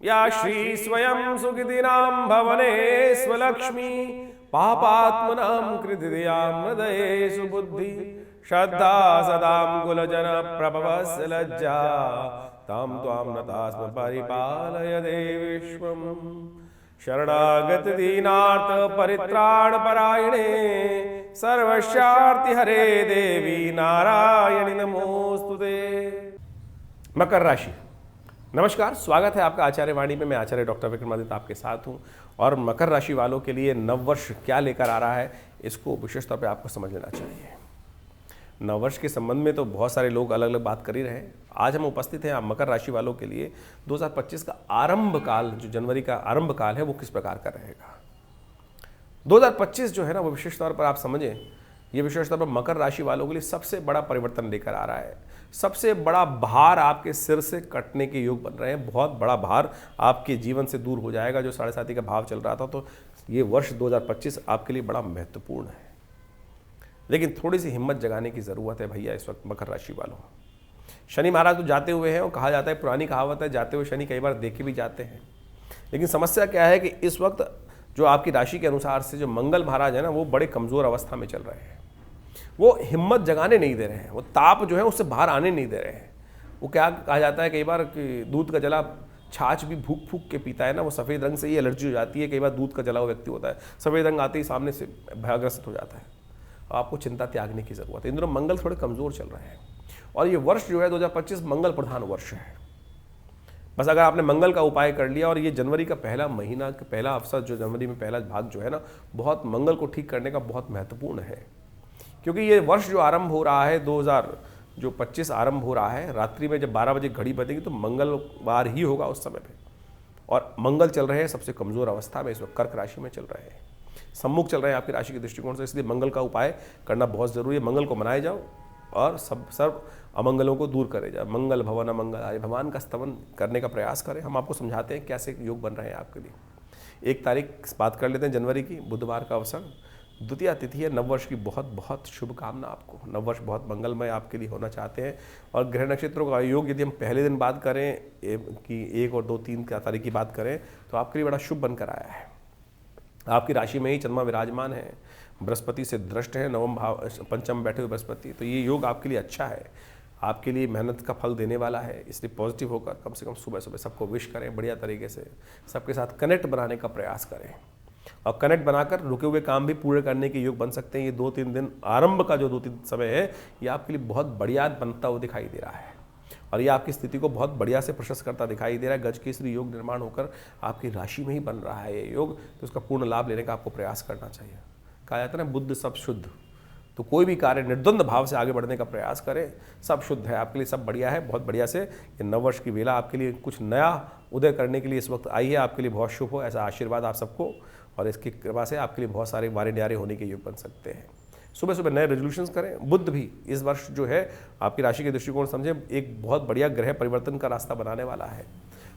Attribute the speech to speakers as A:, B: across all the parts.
A: या श्री स्वयं सुखिदीनां भवने स्वलक्ष्मी पापात्मनां कृतियां हृदये सुबुद्धि श्रद्धा सदां कुलजन प्रभवस्य लज्जा तां त्वां नतास्म परिपालय देवीश्वम् शरणागत दीनार्थ परित्राण परायणे सर्वस्यार्ति हरे देवी नारायणी नमोस्तुते। मकर राशि, नमस्कार, स्वागत है आपका आचार्य वाणी में। मैं आचार्य डॉक्टर विक्रमादित्य आपके साथ हूं और मकर राशि वालों के लिए नववर्ष क्या लेकर आ रहा है इसको विशेष तौर पे आपको समझ लेना चाहिए। नववर्ष के संबंध में तो बहुत सारे लोग अलग अलग बात कर ही रहे हैं। आज हम उपस्थित हैं मकर राशि वालों के लिए 2025 का आरंभ काल, जो जनवरी का आरंभ काल है, वो किस प्रकार का रहेगा। 2025 जो है ना, वो विशेष तौर पर आप समझें, ये विशेष तौर पर मकर राशि वालों के लिए सबसे बड़ा परिवर्तन लेकर आ रहा है। सबसे बड़ा भार आपके सिर से कटने के योग बन रहे हैं। बहुत बड़ा भार आपके जीवन से दूर हो जाएगा। जो 7.5 का भाव चल रहा था, तो ये वर्ष 2025 आपके लिए बड़ा महत्वपूर्ण है। लेकिन थोड़ी सी हिम्मत जगाने की ज़रूरत है भैया इस वक्त मकर राशि वालों। शनि महाराज तो जाते हुए हैं और कहा जाता है, पुरानी कहावत है, जाते हुए शनि कई बार देखे भी जाते हैं। लेकिन समस्या क्या है कि इस वक्त जो आपकी राशि के अनुसार से जो मंगल महाराज है ना, वो बड़े कमज़ोर अवस्था में चल रहे हैं। वो हिम्मत जगाने नहीं दे रहे हैं, वो ताप जो है उससे बाहर आने नहीं दे रहे हैं। वो क्या कहा जाता है कई बार कि दूध का जला छाछ भी फूक फूक के पीता है ना, वो सफ़ेद रंग से ही एलर्जी हो जाती है। कई बार दूध का जला हुआ व्यक्ति होता है, सफ़ेद रंग आते ही सामने से भयग्रस्त हो जाता है। आपको चिंता त्यागने की ज़रूरत है। इन दिनों मंगल थोड़े कमज़ोर चल रहे हैं और ये वर्ष जो है 2025 मंगल प्रधान वर्ष है। बस अगर आपने मंगल का उपाय कर लिया और ये जनवरी का पहला महीना, पहला अवसर, जो जनवरी में पहला भाग जो है ना, बहुत मंगल को ठीक करने का बहुत महत्वपूर्ण है। क्योंकि ये वर्ष जो आरंभ हो रहा है 2025 आरंभ हो रहा है, रात्रि में जब 12 बजे घड़ी बजेगी तो मंगलवार ही होगा उस समय पे। और मंगल चल रहे हैं सबसे कमज़ोर अवस्था में, इस वक्त कर्क राशि में चल रहे हैं, सम्मुख चल रहे हैं आपकी राशि के दृष्टिकोण से। इसलिए मंगल का उपाय करना बहुत ज़रूरी है। मंगल को मनाए जाओ और सर्व अमंगलों को दूर करे जाओ। मंगल भवन अमंगल आए, भगवान का स्तवन करने का प्रयास करें। हम आपको समझाते हैं कैसे योग बन रहे हैं आपके लिए। 1 तारीख बात कर लेते हैं जनवरी की, बुधवार का अवसर, द्वितीया तिथि है। नववर्ष की बहुत बहुत शुभकामना आपको। नववर्ष बहुत मंगलमय आपके लिए होना चाहते हैं। और ग्रह नक्षत्रों का योग यदि हम पहले दिन बात करें कि 1 और 2, 3 तारीख की बात करें, तो आपके लिए बड़ा शुभ बनकर आया है। आपकी राशि में ही चंद्रमा विराजमान है, बृहस्पति से दृष्ट है, नवम भाव पंचम बैठे हुए बृहस्पति। तो ये योग आपके लिए अच्छा है, आपके लिए मेहनत का फल देने वाला है। इसलिए पॉजिटिव होकर कम से कम सुबह सुबह सबको विश करें, बढ़िया तरीके से सबके साथ कनेक्ट बनाने का प्रयास करें। और कनेक्ट बनाकर रुके हुए काम भी पूरे करने के योग बन सकते हैं। ये 2-3 दिन आरंभ का जो 2-3 समय है, ये आपके लिए बहुत बढ़िया बनता हुआ दिखाई दे रहा है और ये आपकी स्थिति को बहुत बढ़िया से प्रशस्त करता दिखाई दे रहा है। गज केसरी योग निर्माण होकर आपकी राशि में ही बन रहा है ये योग, तो उसका पूर्ण लाभ लेने का आपको प्रयास करना चाहिए। कहा जाता है ना, बुद्ध सब शुद्ध। तो कोई भी कार्य निर्द्वंद भाव से आगे बढ़ने का प्रयास करें, सब शुद्ध है आपके लिए, सब बढ़िया है। बहुत बढ़िया से ये नववर्ष की वेला आपके लिए कुछ नया उदय करने के लिए इस वक्त आई है। आपके लिए बहुत शुभ हो, ऐसा आशीर्वाद आप सबको, और इसकी कृपा से आपके लिए बहुत सारे वारे न्यारे होने के योग बन सकते हैं। सुबह सुबह नए रेजोल्यूशंस करें। बुध भी इस वर्ष जो है आपकी राशि के दृष्टिकोण समझे एक बहुत बढ़िया ग्रह परिवर्तन का रास्ता बनाने वाला है।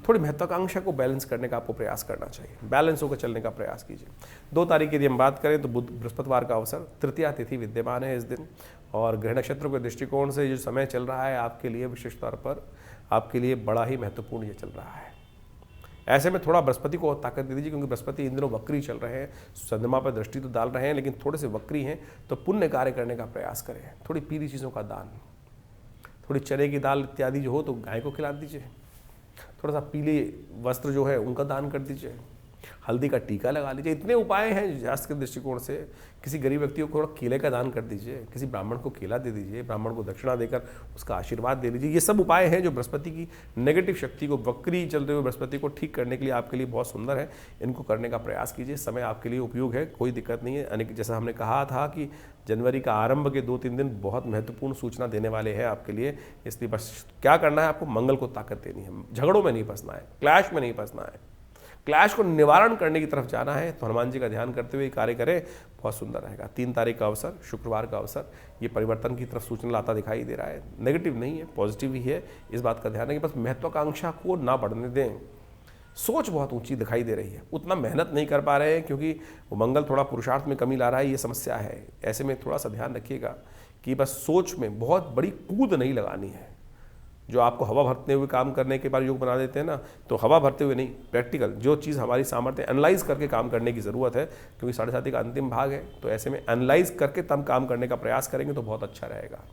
A: थोड़ी महत्वाकांक्षा को बैलेंस करने का आपको प्रयास करना चाहिए, बैलेंस होकर चलने का प्रयास कीजिए। 2 तारीख की यदि हम बात करें तो बुध बृहस्पतिवार का अवसर, तृतीया तिथि विद्यमान है इस दिन। और ग्रह नक्षत्रों के दृष्टिकोण से जो समय चल रहा है आपके लिए, विशेष तौर पर आपके लिए बड़ा ही महत्वपूर्ण ये चल रहा है। ऐसे में थोड़ा बृहस्पति को ताकत दे दीजिए, क्योंकि बृहस्पति इन दिनों वक्री चल रहे हैं। चंद्रमा पर दृष्टि तो डाल रहे हैं, लेकिन थोड़े से वक्री हैं। तो पुण्य कार्य करने का प्रयास करें। थोड़ी पीली चीज़ों का दान, थोड़ी चने की दाल इत्यादि जो हो तो गाय को खिला दीजिए। थोड़ा सा पीले वस्त्र जो है उनका दान कर दीजिए। हल्दी का टीका लगा लीजिए। इतने उपाय हैं शास्त्र के दृष्टिकोण से। किसी गरीब व्यक्ति को थोड़ा केले का दान कर दीजिए, किसी ब्राह्मण को केला दे दीजिए, ब्राह्मण को दक्षिणा देकर उसका आशीर्वाद दे लीजिए। ये सब उपाय हैं जो बृहस्पति की नेगेटिव शक्ति को, वक्री चलते हुए बृहस्पति को ठीक करने के लिए आपके लिए बहुत सुंदर है। इनको करने का प्रयास कीजिए। समय आपके लिए उपयोग है, कोई दिक्कत नहीं है। अनेक जैसा हमने कहा था कि जनवरी का आरंभ के 2-3 दिन बहुत महत्वपूर्ण सूचना देने वाले हैं आपके लिए। इसलिए बस क्या करना है, आपको मंगल को ताकत देनी है। झगड़ों में नहीं फंसना है, क्लैश में नहीं फंसना है, क्लैश को निवारण करने की तरफ जाना है। तो हनुमान जी का ध्यान करते हुए कार्य करें, बहुत सुंदर रहेगा। 3 तारीख का अवसर, शुक्रवार का अवसर, ये परिवर्तन की तरफ सूचना लाता दिखाई दे रहा है। नेगेटिव नहीं है, पॉजिटिव ही है। इस बात का ध्यान है कि बस महत्वाकांक्षा को ना बढ़ने दें। सोच बहुत ऊंची दिखाई दे रही है, उतना मेहनत नहीं कर पा रहे हैं क्योंकि वो मंगल थोड़ा पुरुषार्थ में कमी ला रहा है, ये समस्या है। ऐसे में थोड़ा सा ध्यान रखिएगा कि बस सोच में बहुत बड़ी कूद नहीं लगानी है। जो आपको हवा भरते हुए काम करने के बाद योग बना देते हैं ना, तो हवा भरते हुए नहीं, प्रैक्टिकल जो चीज़ हमारी सामर्थ्य एनालाइज करके काम करने की ज़रूरत है, क्योंकि 7:30 का अंतिम भाग है। तो ऐसे में एनालाइज करके तब काम करने का प्रयास करेंगे तो बहुत अच्छा रहेगा।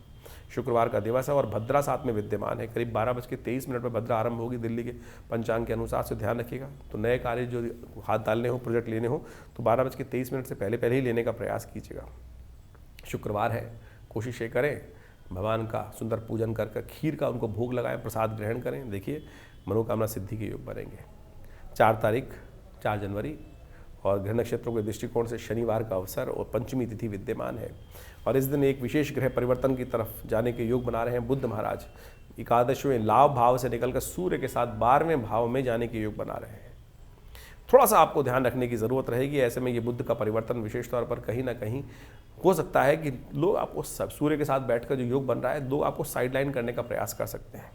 A: शुक्रवार का दिवस है और भद्रा साथ में विद्यमान है। करीब 12:23 पर भद्रा आरंभ होगी दिल्ली के पंचांग के अनुसार से, ध्यान रखिएगा। तो नए कार्य जो हाथ डालने हो, प्रोजेक्ट लेने हो, तो 12:23 से पहले ही लेने का प्रयास कीजिएगा। शुक्रवार है, कोशिश ये करें भगवान का सुंदर पूजन कर खीर का उनको भोग लगाएं, प्रसाद ग्रहण करें। देखिए मनोकामना सिद्धि के योग बनेंगे। 4 जनवरी और ग्रह नक्षत्रों के दृष्टिकोण से शनिवार का अवसर और पंचमी तिथि विद्यमान है। और इस दिन एक विशेष ग्रह परिवर्तन की तरफ जाने के योग बना रहे हैं बुद्ध महाराज। एकादशवें लाभ भाव से निकलकर सूर्य के साथ 12वें भाव में जाने के योग बना रहे हैं। थोड़ा सा आपको ध्यान रखने की ज़रूरत रहेगी। ऐसे में ये बुद्ध का परिवर्तन विशेष तौर पर कहीं ना कहीं हो सकता है कि लोग आपको सूर्य के साथ बैठकर जो योग बन रहा है, लोग आपको साइडलाइन करने का प्रयास कर सकते हैं।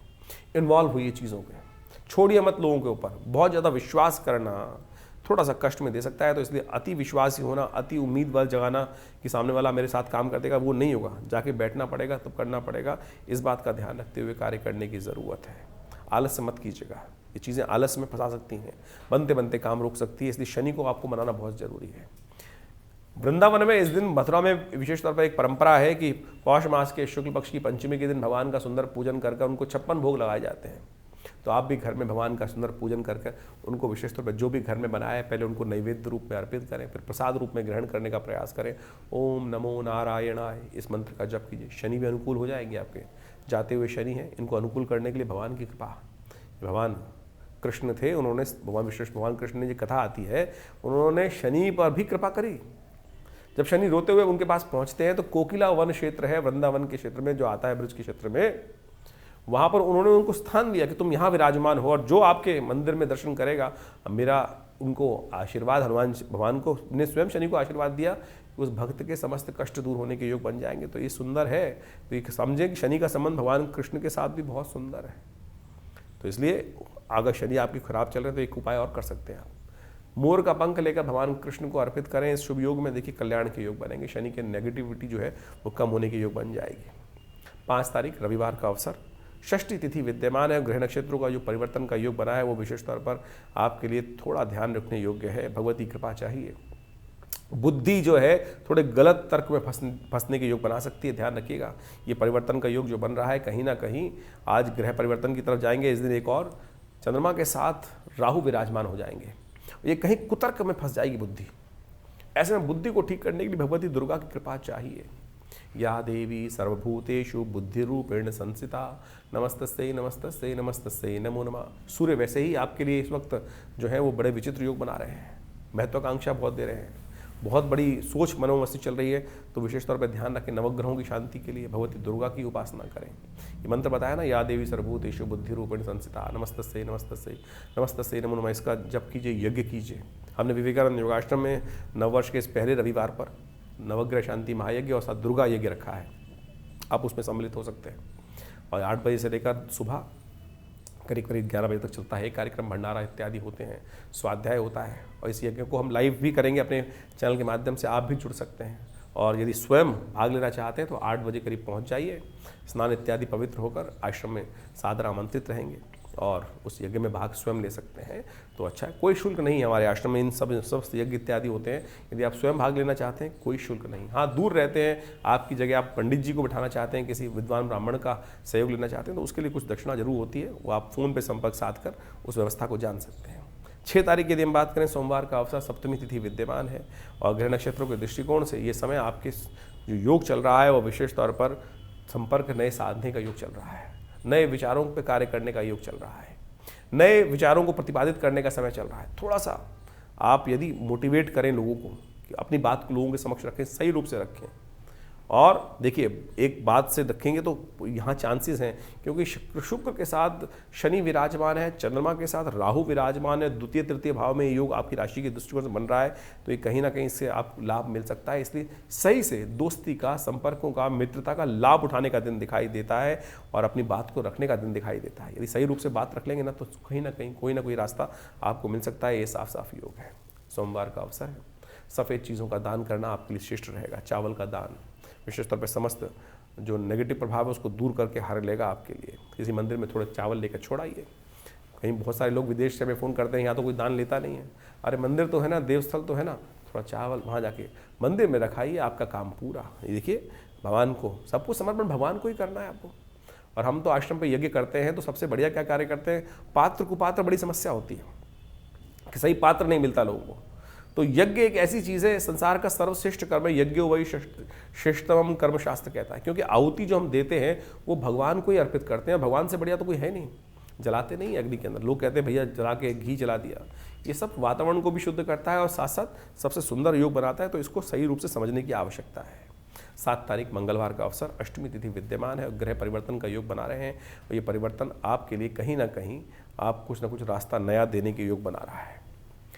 A: इन्वॉल्व हुई चीज़ों के, छोड़िए मत लोगों के ऊपर। बहुत ज़्यादा विश्वास करना थोड़ा सा कष्ट में दे सकता है, तो इसलिए अति विश्वासी होना, अति उम्मीद वाला जगाना कि सामने वाला मेरे साथ काम कर देगा, वो नहीं होगा। जाके बैठना पड़ेगा, तब करना पड़ेगा। इस बात का ध्यान रखते हुए कार्य करने की ज़रूरत है। आलस्य मत कीजिएगा, ये चीज़ें आलस्य में फंसा सकती हैं, बनते बनते काम रोक सकती है। इसलिए शनि को आपको मनाना बहुत ज़रूरी है। वृंदावन में इस दिन, मथुरा में विशेष तौर पर एक परंपरा है कि पौष मास के शुक्ल पक्ष की पंचमी के दिन भगवान का सुंदर पूजन कर उनको 56 भोग लगाए जाते हैं। तो आप भी घर में भगवान का सुंदर पूजन कर उनको विशेष तौर पर जो भी घर में बनाया है, पहले उनको नैवेद्य रूप में अर्पित करें, फिर प्रसाद रूप में ग्रहण करने का प्रयास करें। ओम नमो नारायणाय, इस मंत्र का जप कीजिए। शनि भी अनुकूल हो जाएंगे आपके। जाते हुए शनि हैं, इनको अनुकूल करने के लिए भगवान की कृपा। भगवान कृष्ण थे, उन्होंने भगवान कृष्ण ने जो कथा आती है, उन्होंने शनि पर भी कृपा करी। जब शनि रोते हुए उनके पास पहुंचते हैं तो कोकिला वन क्षेत्र है वृंदावन के क्षेत्र में, जो आता है ब्रज के क्षेत्र में, वहाँ पर उन्होंने उनको स्थान दिया कि तुम यहाँ विराजमान हो, और जो आपके मंदिर में दर्शन करेगा, मेरा उनको आशीर्वाद, हनुमान भगवान को ने स्वयं शनि को आशीर्वाद दिया कि उस भक्त के समस्त कष्ट दूर होने के योग बन जाएंगे। तो ये सुंदर है। तो ये समझें कि शनि का संबंध भगवान कृष्ण के साथ भी बहुत सुंदर है। तो इसलिए अगर शनि आपकी खराब चल रहे हैं तो एक उपाय और कर सकते हैं आप। मोर का पंख लेकर भगवान कृष्ण को अर्पित करें। इस शुभ योग में देखिए कल्याण के योग बनेंगे। शनि के नेगेटिविटी जो है वो कम होने के योग बन जाएगी। 5 तारीख रविवार का अवसर, षष्ठी तिथि विद्यमान है। ग्रह नक्षत्रों का जो परिवर्तन का योग बना है वो विशेष तौर पर आपके लिए थोड़ा ध्यान रखने योग्य है। भगवती कृपा चाहिए। बुद्धि जो है थोड़े गलत तर्क में फंसने के योग बना सकती है, ध्यान रखिएगा। ये परिवर्तन का योग जो बन रहा है, कहीं ना कहीं आज ग्रह परिवर्तन की तरफ जाएंगे। इस दिन एक और चंद्रमा के साथ राहु विराजमान हो जाएंगे। ये कहीं कुतर्क में फंस जाएगी बुद्धि। ऐसे में बुद्धि को ठीक करने के लिए भगवती दुर्गा की कृपा चाहिए। या देवी सर्वभूतेषु बुद्धि रूपेण संस्थिता नमस्तस्यै नमस्तस्यै नमस्तस्यै नमो नमः। सूर्य वैसे ही आपके लिए इस वक्त जो है वो बड़े विचित्र योग बना रहे हैं, महत्वाकांक्षा बहुत दे रहे हैं, बहुत बड़ी सोच मनोमस्ती चल रही है। तो विशेष तौर पर ध्यान रखें, नवग्रहों की शांति के लिए भगवती दुर्गा की उपासना करें। ये मंत्र बताया ना, या देवी सर्वभूतेषु बुद्धि रूपेण संस्थिता नमस्तस्यै नमस्तस्यै नमस्तस्यै नमो नमः। इसका जप कीजिए, यज्ञ कीजिए। हमने विवेकानंद योगाश्रम में नववर्ष के इस पहले रविवार पर नवग्रह शांति महायज्ञ और साथ दुर्गा यज्ञ रखा है, आप उसमें सम्मिलित हो सकते हैं। और 8 बजे से लेकर सुबह करीब 11 बजे तक चलता है। एक कार्यक्रम, भंडारा इत्यादि होते हैं, स्वाध्याय होता है। और इस यज्ञ को हम लाइव भी करेंगे अपने चैनल के माध्यम से, आप भी जुड़ सकते हैं। और यदि स्वयं भाग लेना चाहते हैं तो 8 बजे करीब पहुंच जाइए। स्नान इत्यादि पवित्र होकर आश्रम में सादर आमंत्रित रहेंगे और उस यज्ञ में भाग स्वयं ले सकते हैं। तो अच्छा है, कोई शुल्क नहीं है हमारे आश्रम में। इन सब यज्ञ इत्यादि होते हैं। यदि आप स्वयं भाग लेना चाहते हैं कोई शुल्क नहीं। हाँ, दूर रहते हैं, आपकी जगह आप पंडित जी को बिठाना चाहते हैं, किसी विद्वान ब्राह्मण का सहयोग लेना चाहते हैं, तो उसके लिए कुछ दक्षिणा जरूर होती है। वो आप फ़ोन पर संपर्क साध कर उस व्यवस्था को जान सकते हैं। 6 तारीख यदि हम बात करें, सोमवार का अवसर, सप्तमी तिथि विद्यमान है। और ग्रह नक्षत्रों के दृष्टिकोण से ये समय आपके जो योग चल रहा है वो विशेष तौर पर संपर्क नए साधने का योग चल रहा है। नए विचारों पर कार्य करने का योग चल रहा है। नए विचारों को प्रतिपादित करने का समय चल रहा है। थोड़ा सा आप यदि मोटिवेट करें लोगों को कि अपनी बात को लोगों के समक्ष रखें, सही रूप से रखें। और देखिए, एक बात से रखेंगे तो यहाँ चांसेस हैं, क्योंकि शुक्र के साथ शनि विराजमान है, चंद्रमा के साथ राहु विराजमान है, द्वितीय तृतीय भाव में ये योग आपकी राशि के दृष्टिकोण से बन रहा है। तो ये कहीं ना कहीं इससे आप लाभ मिल सकता है। इसलिए सही से दोस्ती का, संपर्कों का, मित्रता का लाभ उठाने का दिन दिखाई देता है और अपनी बात को रखने का दिन दिखाई देता है। यदि सही रूप से बात रख लेंगे ना तो कहीं ना कहीं कोई ना कोई रास्ता आपको मिल सकता है। ये साफ साफ योग है। सोमवार का अवसर है। सफ़ेद चीज़ों का दान करना आपके लिए श्रेष्ठ रहेगा। चावल का दान, विशेष तौर पर समस्त जो नेगेटिव प्रभाव है उसको दूर करके हर लेगा आपके लिए। किसी मंदिर में थोड़े चावल लेकर छोड़ाइए। कहीं बहुत सारे लोग विदेश से हमें फ़ोन करते हैं, यहाँ तो कोई दान लेता नहीं है। अरे मंदिर तो है ना, देवस्थल तो है ना, थोड़ा चावल वहाँ जाके मंदिर में रखाइए, आपका काम पूरा। ये देखिए, भगवान को सब कुछ समर्पण भगवान को ही करना है आपको। और हम तो आश्रम पे यज्ञ करते हैं तो सबसे बढ़िया क्या कार्य करते हैं, पात्र कुपात्र बड़ी समस्या होती है कि सही पात्र नहीं मिलता लोगों को। तो यज्ञ एक ऐसी चीज़ है, संसार का सर्वश्रेष्ठ कर्म है, यज्ञ वही श्रेष्ठतम कर्म शास्त्र कहता है। क्योंकि आहुति जो हम देते हैं वो भगवान को ही अर्पित करते हैं। भगवान से बढ़िया तो कोई है नहीं। जलाते नहीं अग्नि के अंदर, लोग कहते हैं भैया जला के घी जला दिया। ये सब वातावरण को भी शुद्ध करता है और साथ साथ सबसे सुंदर योग बनाता है। तो इसको सही रूप से समझने की आवश्यकता है। 7 तारीख मंगलवार का अवसर, अष्टमी तिथि विद्यमान है और ग्रह परिवर्तन का योग बना रहे हैं। और ये परिवर्तन आपके लिए कहीं ना कहीं आप कुछ ना कुछ रास्ता नया देने के योग बना रहा है।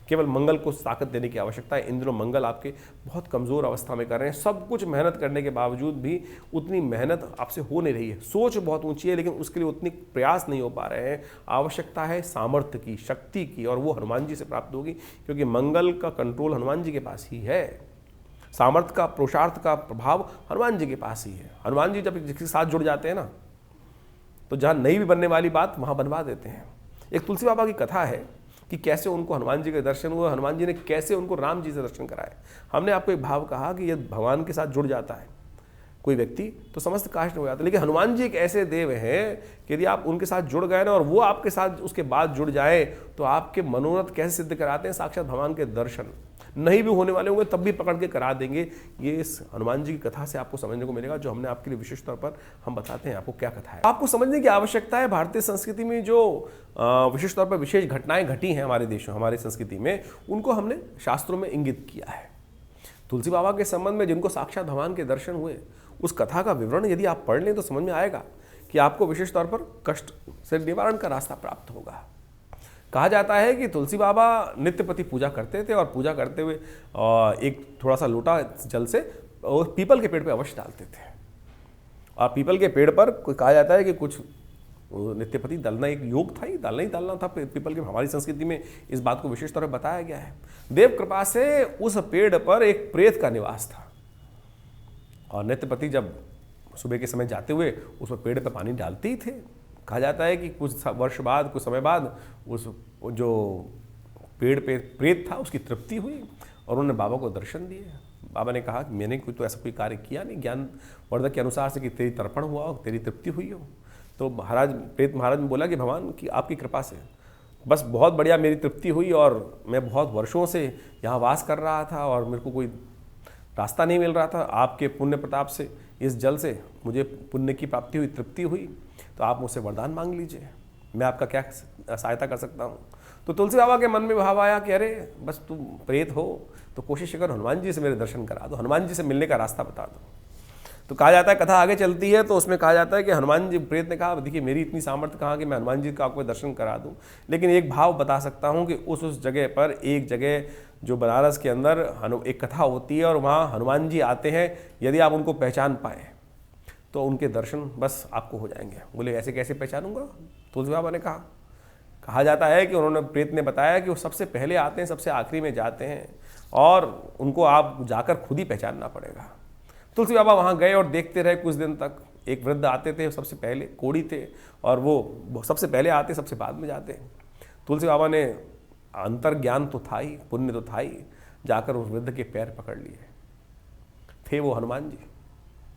A: केवल मंगल को ताकत देने की आवश्यकता है। इन दिनों मंगल आपके बहुत कमज़ोर अवस्था में कर रहे हैं। सब कुछ मेहनत करने के बावजूद भी उतनी मेहनत आपसे हो नहीं रही है। सोच बहुत ऊंची है लेकिन उसके लिए उतनी प्रयास नहीं हो पा रहे हैं। आवश्यकता है सामर्थ्य की, शक्ति की, और वो हनुमान जी से प्राप्त होगी क्योंकि मंगल का कंट्रोल हनुमान जी के पास ही है। सामर्थ्य का, पुरुषार्थ का प्रभाव हनुमान जी के पास ही है। हनुमान जी जब किसी के साथ जुड़ जाते हैं ना, तो जहाँ नहीं भी बनने वाली बात वहाँ बनवा देते हैं। एक तुलसी बाबा की कथा है कि कैसे उनको हनुमान जी के दर्शन हुए, हनुमान जी ने कैसे उनको राम जी से दर्शन कराए। हमने आपको एक भाव कहा कि ये भगवान के साथ जुड़ जाता है कोई व्यक्ति तो समस्त काष्ट हो जाता है। लेकिन हनुमान जी एक ऐसे देव हैं कि यदि आप उनके साथ जुड़ गए ना और वो आपके साथ उसके बाद जुड़ जाए तो आपके मनोरथ कैसे सिद्ध कराते हैं, साक्षात भगवान के दर्शन नहीं भी होने वाले होंगे तब भी पकड़ के करा देंगे। ये इस हनुमान जी की कथा से आपको समझने को मिलेगा, जो हमने आपके लिए विशेष तौर पर हम बताते हैं आपको क्या कथा है। आपको समझने की आवश्यकता है भारतीय संस्कृति में जो विशेष तौर पर विशेष घटनाएं घटी हैं हमारे देश में, हमारी संस्कृति में, उनको हमने शास्त्रों में इंगित किया है। तुलसी बाबा के संबंध में जिनको साक्षात भगवान के दर्शन हुए, उस कथा का विवरण यदि आप पढ़ लें तो समझ में आएगा कि आपको विशेष तौर पर कष्ट से निवारण का रास्ता प्राप्त होगा। कहा जाता है कि तुलसी बाबा नित्यपति पूजा करते थे और पूजा करते हुए एक थोड़ा सा लोटा जल से पीपल के पेड़ पे अवश्य डालते थे। और पीपल के पेड़ पर कहा जाता है कि कुछ नित्यपति डालना एक योग था, ही डालना ही डालना था पीपल के। हमारी संस्कृति में इस बात को विशेष तौर पर बताया गया है। देव कृपा से उस पेड़ पर एक प्रेत का निवास था और नित्यपति जब सुबह के समय जाते हुए उस पर पेड़ पर पानी डालते ही थे। कहा जाता है कि कुछ वर्ष बाद, कुछ समय बाद उस जो पेड़ पे प्रेत था उसकी तृप्ति हुई और उन्होंने बाबा को दर्शन दिए। बाबा ने कहा कि मैंने तो ऐसा कोई कार्य किया नहीं, ज्ञान वर्धक के अनुसार से कि तेरी तर्पण हुआ हो, तेरी तृप्ति हुई हो। तो प्रेत महाराज ने बोला कि भगवान की आपकी कृपा से बस बहुत बढ़िया मेरी तृप्ति हुई और मैं बहुत वर्षों से यहाँ वास कर रहा था और मेरे को कोई रास्ता नहीं मिल रहा था। आपके पुण्य प्रताप से, इस जल से मुझे पुण्य की प्राप्ति हुई, तृप्ति हुई। तो आप मुझसे वरदान मांग लीजिए, मैं आपका क्या सहायता कर सकता हूँ। तो तुलसी बाबा के मन में भाव आया कि अरे बस तुम प्रेत हो तो कोशिश कर हनुमान जी से मेरे दर्शन करा दो, हनुमान जी से मिलने का रास्ता बता दो। तो कहा जाता है, कथा आगे चलती है तो उसमें कहा जाता है कि हनुमान जी, प्रेत ने कहा देखिए मेरी इतनी सामर्थ्य कहाँ कि मैं हनुमान जी का आपको दर्शन करा दूँ, लेकिन एक भाव बता सकता हूँ कि उस जगह पर, एक जगह जो बनारस के अंदर एक कथा होती है और वहाँ हनुमान जी आते हैं। यदि आप उनको पहचान पाए तो उनके दर्शन बस आपको हो जाएंगे। बोले ऐसे कैसे पहचानूंगा? तुलसी बाबा ने कहा जाता है कि उन्होंने, प्रेत ने बताया कि वो सबसे पहले आते हैं, सबसे आखिरी में जाते हैं और उनको आप जाकर खुद ही पहचानना पड़ेगा। तुलसी बाबा वहाँ गए और देखते रहे कुछ दिन तक। एक वृद्ध आते थे, सबसे पहले कोढ़ी थे और वो सबसे पहले आते, सबसे बाद में जाते। तुलसी बाबा ने, अंतर ज्ञान तो था ही, पुण्य तो था ही, जाकर उस वृद्ध के पैर पकड़ लिए। थे वो हनुमान जी।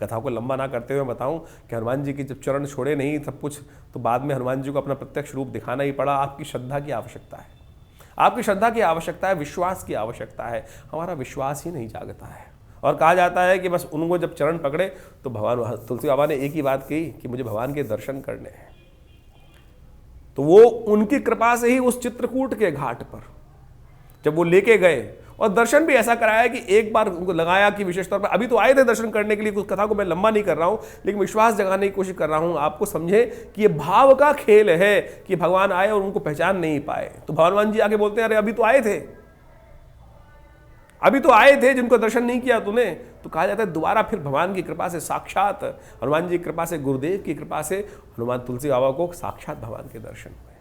A: कथा को लंबा ना करते हुए बताऊं कि हनुमान जी के जब चरण छोड़े नहीं सब कुछ, तो बाद में हनुमान जी को अपना प्रत्यक्ष रूप दिखाना ही पड़ा। आपकी श्रद्धा की आवश्यकता है, आपकी श्रद्धा की आवश्यकता है, विश्वास की आवश्यकता है। हमारा विश्वास ही नहीं जागता है। और कहा जाता है कि बस उनको जब चरण पकड़े तो भगवान, तुलसी बाबा ने एक ही बात कही कि मुझे भगवान के दर्शन करने हैं। तो वो उनकी कृपा से ही उस चित्रकूट के घाट पर जब वो लेके गए और दर्शन भी ऐसा कराया कि एक बार उनको लगाया कि विशेष तौर पर, अभी तो आए थे दर्शन करने के लिए, कुछ कथा को मैं लंबा नहीं कर रहा हूं लेकिन विश्वास जगाने की कोशिश कर रहा हूं, आपको समझे कि ये भाव का खेल है कि भगवान आए और उनको पहचान नहीं पाए। तो भगवान जी आके बोलते हैं अरे अभी तो आए थे, अभी तो आए थे, जिनको दर्शन नहीं किया तूने। तो कहा जाता है दोबारा फिर भगवान की कृपा से, साक्षात हनुमान जी की कृपा से, गुरुदेव की कृपा से हनुमान तुलसी बाबा को साक्षात भगवान के दर्शन हुए।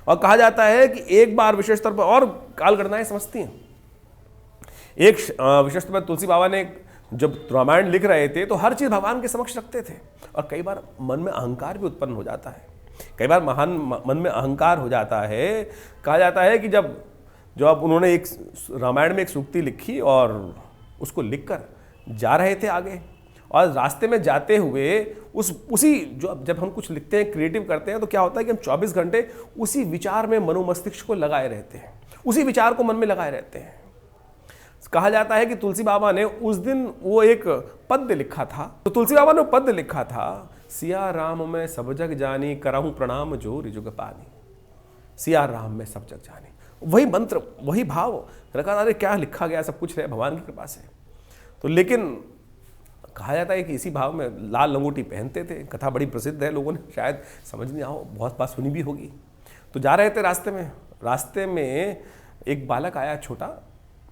A: और कहा जाता है कि एक बार विशेष तौर पर, और काल गणनाएं समझती हैं, एक विशेष तौर पर तुलसी बाबा ने जब रामायण लिख रहे थे तो हर चीज़ भगवान के समक्ष रखते थे। और कई बार मन में अहंकार भी उत्पन्न हो जाता है, कई बार मन में अहंकार हो जाता है। कहा जाता है कि जब उन्होंने एक रामायण में एक सूक्ति लिखी और उसको लिखकर जा रहे थे आगे, और रास्ते में जाते हुए उसी जब हम कुछ लिखते हैं, क्रिएटिव करते हैं, तो क्या होता है कि हम 24 घंटे उसी विचार में मनोमस्तिष्क को लगाए रहते हैं, उसी विचार को मन में लगाए रहते हैं। कहा जाता है कि तुलसी बाबा ने उस दिन वो एक पद्य लिखा था, तो तुलसी बाबा ने पद्य लिखा था, सिया राम में सब जग जानी, करहूं प्रणाम जो रिजुग पानी। सिया राम में सब जग जानी, वही मंत्र, वही भाव रखा। अरे क्या लिखा गया, सब कुछ है भगवान की कृपा से। तो लेकिन कहा जाता है कि इसी भाव में लाल लंगोटी पहनते थे। कथा बड़ी प्रसिद्ध है, लोगों ने शायद समझ नहीं आओ, बहुत बात सुनी भी होगी। तो जा रहे थे रास्ते में एक बालक आया छोटा।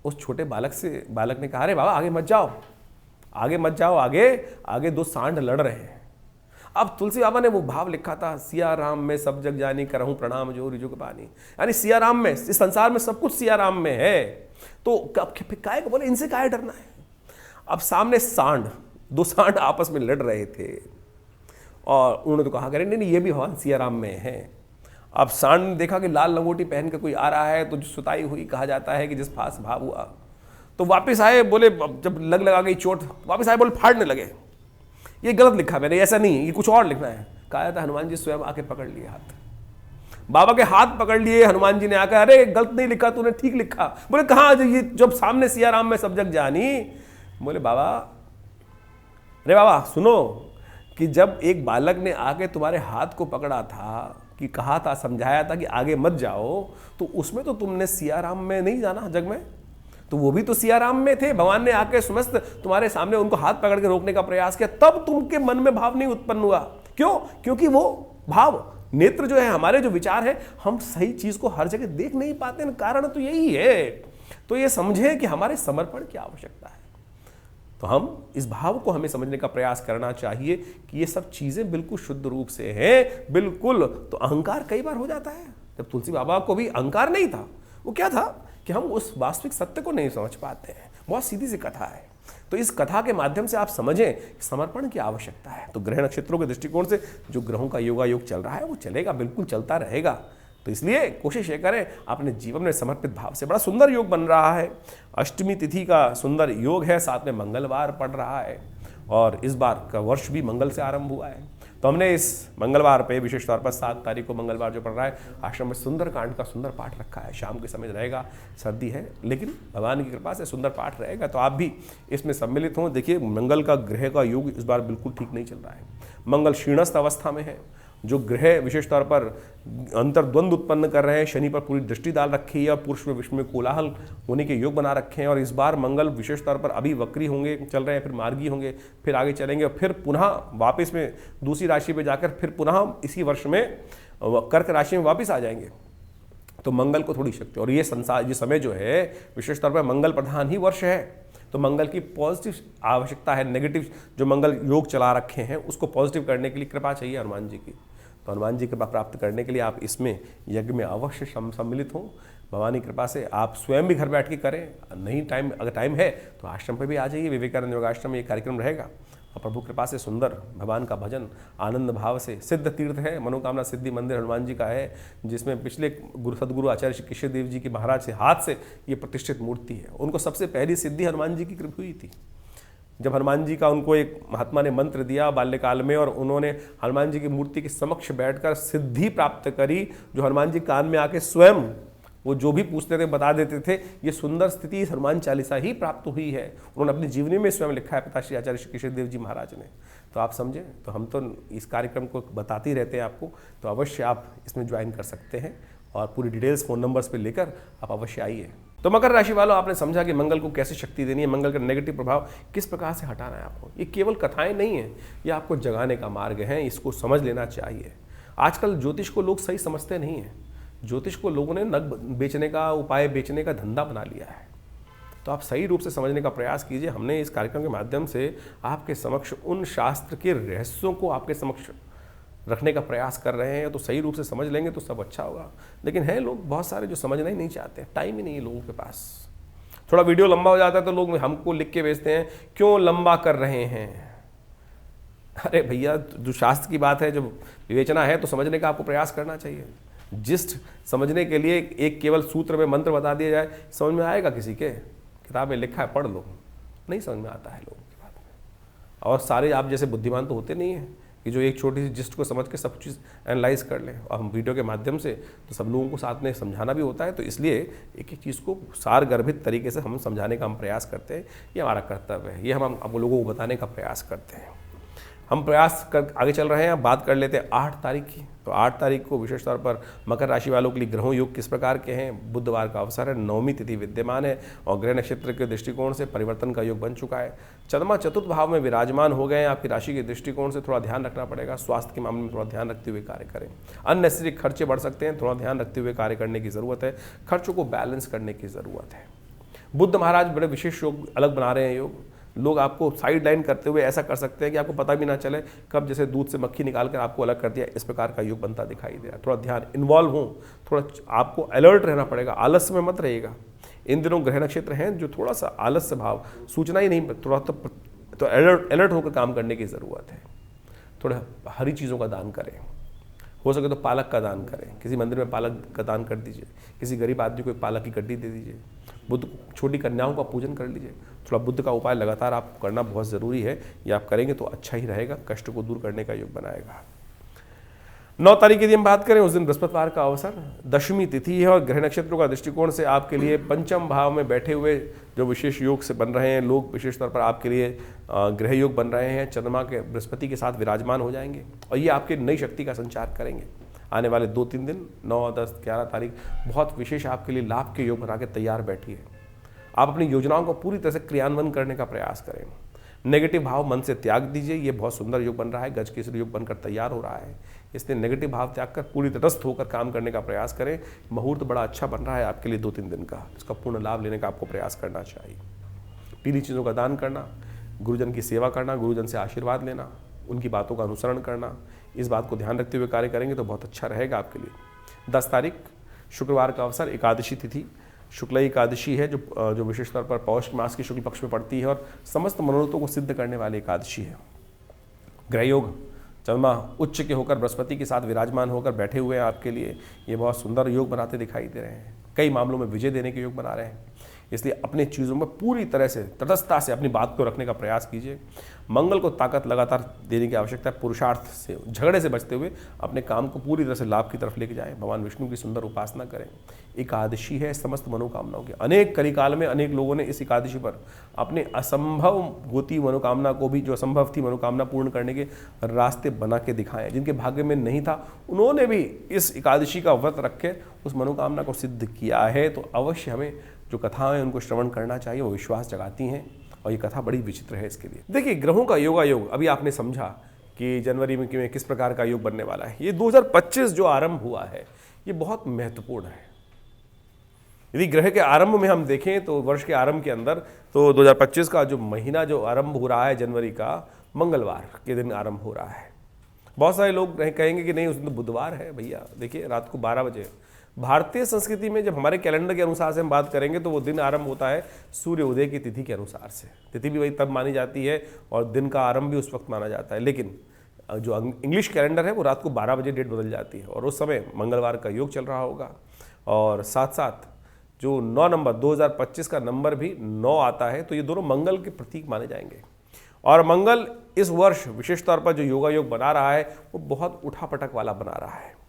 A: उस छोटे बालक ने कहा, अरे बाबा आगे मत जाओ, आगे दो सांड लड़ रहे हैं। अब तुलसी बाबा ने वो भाव लिखा था, सिया राम में सब जग जानी, करहूं प्रणाम जो रिजुग पानी। यानी सिया राम में, इस संसार में सब कुछ सिया राम में है, तो काय को बोले इनसे काय डरना है। अब सामने दो सांड आपस में लड़ रहे थे और उन्होंने तो कहा, करे नहीं ये भी भगवान सिया राम में है। अब सांड ने देखा कि लाल लंगोटी पहन के कोई आ रहा है, तो जो सुताई हुई, कहा जाता है कि जिस पास भाव हुआ, तो वापस आए, बोले जब लगा गई चोट, वापस आए, बोले फाड़ने लगे, ये गलत लिखा मैंने, ऐसा नहीं, ये कुछ और लिखना है। कहा जाता है हनुमान जी स्वयं आके पकड़ लिए हाथ, बाबा के हाथ पकड़ लिए। हनुमान जी ने आकर, अरे गलत नहीं लिखा तूने, ठीक लिखा। बोले कहाँ, ये जब सामने सिया राम में सब जग जानी। बोले बाबा, अरे बाबा सुनो, कि जब एक बालक ने आके तुम्हारे हाथ को पकड़ा था, कि कहा था, समझाया था कि आगे मत जाओ, तो उसमें तो तुमने सिया राम में नहीं जाना जग में, तो वो भी तो सिया राम में थे। भगवान ने आके समस्त तुम्हारे सामने उनको हाथ पकड़ के रोकने का प्रयास किया, तब तुमके मन में भाव नहीं उत्पन्न हुआ। क्यों? क्योंकि वो भाव, नेत्र जो है, हमारे जो विचार है, हम सही चीज को हर जगह देख नहीं पाते, कारण तो यही है। तो ये समझे कि हमारे समर्पण की आवश्यकता है। तो हम इस भाव को हमें समझने का प्रयास करना चाहिए कि ये सब चीजें बिल्कुल शुद्ध रूप से हैं, बिल्कुल। तो अहंकार कई बार हो जाता है। जब तुलसी बाबा को भी अहंकार नहीं था, वो क्या था कि हम उस वास्तविक सत्य को नहीं समझ पाते हैं। बहुत सीधी सी कथा है। तो इस कथा के माध्यम से आप समझें समर्पण की आवश्यकता है। तो ग्रह नक्षत्रों के दृष्टिकोण से जो ग्रहों का योगायोग चल रहा है, वो चलेगा, बिल्कुल चलता रहेगा। तो इसलिए कोशिश ये करें अपने जीवन में समर्पित भाव से। बड़ा सुंदर योग बन रहा है, अष्टमी तिथि का सुंदर योग है, साथ में मंगलवार पड़ रहा है, और इस बार का वर्ष भी मंगल से आरंभ हुआ है। तो हमने इस मंगलवार पे विशेष तौर पर 7 तारीख को मंगलवार जो पड़ रहा है, आश्रम में सुंदर कांड का सुंदर पाठ रखा है। शाम के समय रहेगा, सर्दी है, लेकिन भगवान की कृपा से सुंदर पाठ रहेगा। तो आप भी इसमें सम्मिलित हों। देखिए, मंगल का ग्रह का योग इस बार बिल्कुल ठीक नहीं चल रहा है। मंगल क्षीणस्थ अवस्था में है। जो ग्रह विशेष तौर पर अंतर्द्वंद उत्पन्न कर रहे हैं, शनि पर पूरी दृष्टि डाल रखी है, और पुरुष में विश्व में कोलाहल होने के योग बना रखे हैं। और इस बार मंगल विशेष तौर पर अभी वक्री होंगे, चल रहे हैं, फिर मार्गी होंगे, फिर आगे चलेंगे, और फिर पुनः वापस में दूसरी राशि पे जाकर फिर पुनः इसी वर्ष में कर्क राशि में वापस आ जाएंगे। तो मंगल को थोड़ी शक्ति, और ये संसार, ये समय जो है विशेष तौर पर मंगल प्रधान ही वर्ष है। तो मंगल की पॉजिटिव आवश्यकता है। नेगेटिव जो मंगल योग चला रखे हैं, उसको पॉजिटिव करने के लिए कृपा चाहिए हनुमान जी की। तो हनुमान जी की कृपा प्राप्त करने के लिए आप इसमें यज्ञ में अवश्य सम्मिलित हों। भगवान की कृपा से आप स्वयं भी घर बैठ के करें, नहीं टाइम, अगर टाइम है तो आश्रम पे भी आ जाइए। विवेकानंद योगाश्रम में ये कार्यक्रम रहेगा, और प्रभु कृपा से सुंदर भगवान का भजन आनंद भाव से। सिद्ध तीर्थ है, मनोकामना सिद्धि मंदिर हनुमान जी का है, जिसमें पिछले सदगुरु आचार्य श्री कृष्ण देव जी के महाराज से हाथ से ये प्रतिष्ठित मूर्ति है। उनको सबसे पहली सिद्धि हनुमान जी की कृपा हुई थी। जब हनुमान जी का उनको एक महात्मा ने मंत्र दिया बाल्यकाल में, और उन्होंने हनुमान जी की मूर्ति के समक्ष बैठकर सिद्धि प्राप्त करी, जो हनुमान जी कान में आके स्वयं वो जो भी पूछते थे बता देते थे। ये सुंदर स्थिति हनुमान चालीसा ही प्राप्त हुई है। उन्होंने अपनी जीवनी में स्वयं लिखा है, पिता श्री आचार्य श्री कृष्ण देव जी महाराज ने। तो आप समझें, तो हम तो इस कार्यक्रम को बताते ही रहते हैं आपको, तो अवश्य आप इसमें ज्वाइन कर सकते हैं, और पूरी डिटेल्स फ़ोन नंबर्स पे लेकर आप अवश्य आइए। तो मकर राशि वालों, आपने समझा कि मंगल को कैसे शक्ति देनी है, मंगल का नेगेटिव प्रभाव किस प्रकार से हटाना है आपको। ये केवल कथाएं नहीं है, ये आपको जगाने का मार्ग है, इसको समझ लेना चाहिए। आजकल ज्योतिष को लोग सही समझते नहीं हैं। ज्योतिष को लोगों ने नग बेचने का, उपाय बेचने का धंधा बना लिया है। तो आप सही रूप से समझने का प्रयास कीजिए। हमने इस कार्यक्रम के माध्यम से आपके समक्ष उन शास्त्र के रहस्यों को आपके समक्ष रखने का प्रयास कर रहे हैं। तो सही रूप से समझ लेंगे तो सब अच्छा होगा। लेकिन हैं लोग बहुत सारे जो समझना ही नहीं चाहते, टाइम ही नहीं है लोगों के पास। थोड़ा वीडियो लंबा हो जाता है तो लोग हमको लिख के भेजते हैं क्यों लंबा कर रहे हैं। अरे भैया, जो शास्त्र की बात है, जो विवेचना है, तो समझने का आपको प्रयास करना चाहिए। जिस्ट समझने के लिए एक केवल सूत्र में मंत्र बता दिया जाए, समझ में आएगा किसी के? किताब में लिखा है, पढ़ लो, नहीं समझ में आता है लोगों की बात में। और सारे आप जैसे बुद्धिमान तो होते नहीं हैं कि जो एक छोटी सी जिस्ट को समझ के सब चीज़ एनालाइज कर लें। और हम वीडियो के माध्यम से तो सब लोगों को साथ में समझाना भी होता है, तो इसलिए एक एक चीज़ को सार गर्भित तरीके से हम समझाने का हम प्रयास करते हैं। ये हमारा कर्तव्य है, ये हम आप लोगों को बताने का प्रयास करते हैं। हम प्रयास कर आगे चल रहे हैं। अब बात कर लेते हैं 8 तारीख की। तो 8 तारीख को विशेष तौर पर मकर राशि वालों के लिए ग्रहों योग किस प्रकार के हैं। बुधवार का अवसर है, 9वीं तिथि विद्यमान है और ग्रह नक्षत्र के दृष्टिकोण से परिवर्तन का योग बन चुका है। चंद्रमा चतुर्थ भाव में विराजमान हो गए हैं। आपकी राशि के दृष्टिकोण से थोड़ा ध्यान रखना पड़ेगा, स्वास्थ्य के मामले में थोड़ा ध्यान रखते हुए कार्य करें। अननेसेसरी खर्चे बढ़ सकते हैं, थोड़ा ध्यान रखते हुए कार्य करने की ज़रूरत है। खर्चों को बैलेंस करने की ज़रूरत है। बुध महाराज बड़े विशेष योग अलग बना रहे हैं। योग लोग आपको साइड लाइन करते हुए ऐसा कर सकते हैं कि आपको पता भी ना चले कब जैसे दूध से मक्खी निकाल कर आपको अलग कर दिया, इस प्रकार का योग बनता दिखाई दे रहा है। थोड़ा ध्यान इन्वॉल्व हो, थोड़ा आपको अलर्ट रहना पड़ेगा, आलस्य में मत रहिएगा। इन दिनों ग्रह नक्षत्र हैं जो थोड़ा सा आलस्य भाव, सूचना ही नहीं, थोड़ा तो अलर्ट होकर काम करने की ज़रूरत है। थोड़ा हरी चीज़ों का दान करें, हो सके तो पालक का दान करें, किसी मंदिर में पालक का दान कर दीजिए, किसी गरीब आदमी को एक पालक की गड्डी दे दीजिए, बुद्ध छोटी कन्याओं का पूजन कर लीजिए। थोड़ा बुद्ध का उपाय लगातार आप करना बहुत ज़रूरी है। ये आप करेंगे तो अच्छा ही रहेगा, कष्ट को दूर करने का योग बनाएगा। 9 तारीख की यदि हम बात करें, उस दिन बृहस्पतिवार का अवसर, 10वीं तिथि है और ग्रह नक्षत्रों का दृष्टिकोण से आपके लिए पंचम भाव में बैठे हुए जो विशेष योग से बन रहे हैं लोग, विशेष तौर पर आपके लिए ग्रह योग बन रहे हैं। चंद्रमा के बृहस्पति के साथ विराजमान हो जाएंगे और ये आपके नई शक्ति का संचार करेंगे। आने वाले 2-3 दिन 9, 10, 11 तारीख बहुत विशेष आपके लिए लाभ के योग बना के तैयार बैठिए। आप अपनी योजनाओं को पूरी तरह से क्रियान्वयन करने का प्रयास करें। नेगेटिव भाव मन से त्याग दीजिए। ये बहुत सुंदर योग बन रहा है, गज केसरी योग बनकर तैयार हो रहा है। इसलिए नेगेटिव भाव त्याग कर पूरी तटस्थ होकर काम करने का प्रयास करें। मुहूर्त बड़ा अच्छा बन रहा है आपके लिए 2-3 दिन का, इसका पूर्ण लाभ लेने का आपको प्रयास करना चाहिए। पीली चीज़ों का दान करना, गुरुजन की सेवा करना, गुरुजन से आशीर्वाद लेना, उनकी बातों का अनुसरण करना, इस बात को ध्यान रखते हुए कार्य करेंगे तो बहुत अच्छा रहेगा आपके लिए। 10 तारीख शुक्रवार का अवसर, एकादशी तिथि, शुक्ल एकादशी है जो विशेष तौर पर पौष मास की शुक्ल पक्ष में पड़ती है और समस्त मनोरथों को सिद्ध करने वाली एकादशी है। ग्रह योग, चंद्रमा उच्च के होकर बृहस्पति के साथ विराजमान होकर बैठे हुए हैं आपके लिए। ये बहुत सुंदर योग बनाते दिखाई दे रहे हैं, कई मामलों में विजय देने के योग बना रहे हैं। इसलिए अपने चीज़ों में पूरी तरह से तटस्थता से अपनी बात को रखने का प्रयास कीजिए। मंगल को ताकत लगातार देने की आवश्यकता है। पुरुषार्थ से, झगड़े से बचते हुए अपने काम को पूरी तरह से लाभ की तरफ लेके जाएं। भगवान विष्णु की सुंदर उपासना करें। एकादशी है समस्त मनोकामनाओं की। अनेक कलिकाल में अनेक लोगों ने इस एकादशी पर अपने असंभव होती मनोकामना को भी, जो असंभव थी मनोकामना पूर्ण करने के रास्ते बना के दिखाए। जिनके भाग्य में नहीं था उन्होंने भी इस एकादशी का व्रत रख के उस मनोकामना को सिद्ध किया है। तो अवश्य हमें जो कथाएं उनको श्रवण करना चाहिए, वो विश्वास जगाती हैं और ये कथा बड़ी विचित्र है इसके लिए। देखिए, ग्रहों का योगायोग अभी आपने समझा कि जनवरी में किस प्रकार का योग बनने वाला है। ये 2025 जो आरंभ हुआ है ये बहुत महत्वपूर्ण है। यदि ग्रह के आरंभ में हम देखें तो वर्ष के आरंभ के अंदर तो 2025 का जो महीना जो आरंभ हो रहा है जनवरी का, मंगलवार के दिन आरंभ हो रहा है। बहुत सारे लोग कहेंगे कि नहीं उस दिन तो बुधवार है। भैया देखिए, रात को 12 बजे भारतीय संस्कृति में जब हमारे कैलेंडर के अनुसार से हम बात करेंगे तो वो दिन आरंभ होता है सूर्य उदय की तिथि के अनुसार से। तिथि भी वही तब मानी जाती है और दिन का आरंभ भी उस वक्त माना जाता है। लेकिन जो इंग्लिश कैलेंडर है वो रात को 12 बजे डेट बदल जाती है और उस समय मंगलवार का योग चल रहा होगा। और साथ साथ जो 9 नंबर 2025 का नंबर भी 9 आता है, तो ये दोनों मंगल के प्रतीक माने जाएंगे। और मंगल इस वर्ष विशेष तौर पर जो योगा योग बना रहा है वो बहुत उठापटक वाला बना रहा है।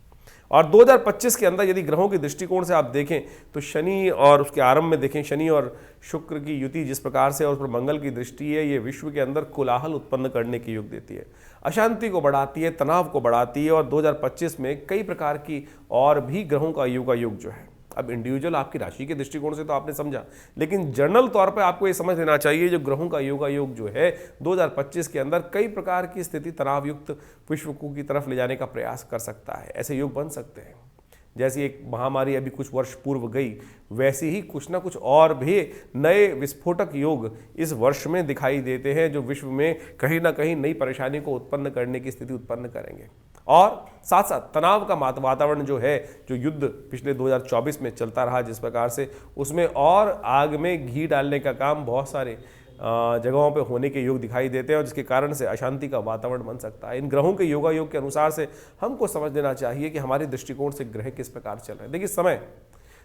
A: और 2025 के अंदर यदि ग्रहों के दृष्टिकोण से आप देखें तो शनि और उसके आरंभ में देखें, शनि और शुक्र की युति जिस प्रकार से और उस पर मंगल की दृष्टि है, ये विश्व के अंदर कोलाहल उत्पन्न करने के योग देती है, अशांति को बढ़ाती है, तनाव को बढ़ाती है। और 2025 में कई प्रकार की और भी ग्रहों का योगा योग जो है, अब इंडिविजुअल आपकी राशि के दृष्टिकोण से तो आपने समझा, लेकिन जनरल तौर पे आपको ये समझ लेना चाहिए जो ग्रहों का योगा योग जो है 2025 के अंदर कई प्रकार की स्थिति तनावयुक्त विश्व को की तरफ ले जाने का प्रयास कर सकता है। ऐसे योग बन सकते हैं। जैसी एक महामारी अभी कुछ वर्ष पूर्व गई, वैसे ही कुछ ना कुछ और भी नए विस्फोटक योग इस वर्ष में दिखाई देते हैं जो विश्व में कहीं ना कहीं नई परेशानी को उत्पन्न करने की स्थिति उत्पन्न करेंगे। और साथ साथ तनाव का वातावरण जो है, जो युद्ध पिछले 2024 में चलता रहा जिस प्रकार से, उसमें और आग में घी डालने का काम बहुत सारे जगहों पे होने के योग दिखाई देते हैं और जिसके कारण से अशांति का वातावरण बन सकता है। इन ग्रहों के योगा योग के अनुसार से हमको समझ लेना चाहिए कि हमारे दृष्टिकोण से ग्रह किस प्रकार चल रहे हैं। देखिए,